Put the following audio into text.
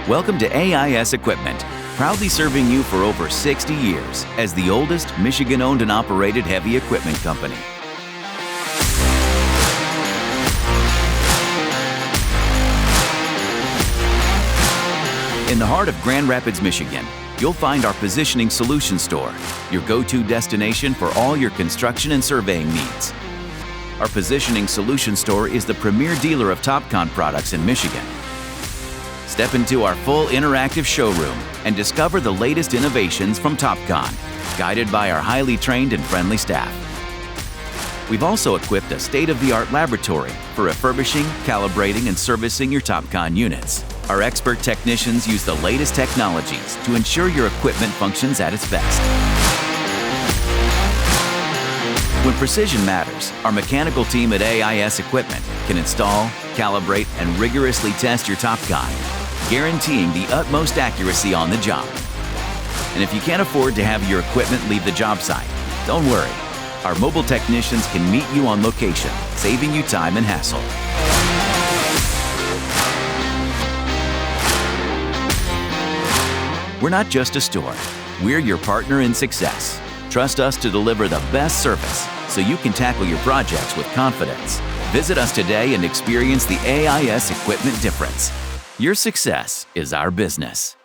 Welcome to AIS Equipment, proudly serving you for over 60 years as the oldest Michigan-owned and operated heavy equipment company. In the heart of Grand Rapids, Michigan, you'll find our Positioning Solution Store, your go-to destination for all your construction and surveying needs. Our Positioning Solution Store is the premier dealer of TOPCon products in Michigan. Step into our full interactive showroom and discover the latest innovations from TOPCon, guided by our highly trained and friendly staff. We've also equipped a state-of-the-art laboratory for refurbishing, calibrating, and servicing your TOPCon units. Our expert technicians use the latest technologies to ensure your equipment functions at its best. When precision matters, our mechanical team at AIS Equipment can install, calibrate, and rigorously test your TOPCon, guaranteeing the utmost accuracy on the job. And if you can't afford to have your equipment leave the job site, don't worry. Our mobile technicians can meet you on location, saving you time and hassle. We're not just a store, we're your partner in success. Trust us to deliver the best service so you can tackle your projects with confidence. Visit us today and experience the AIS Equipment difference. Your success is our business.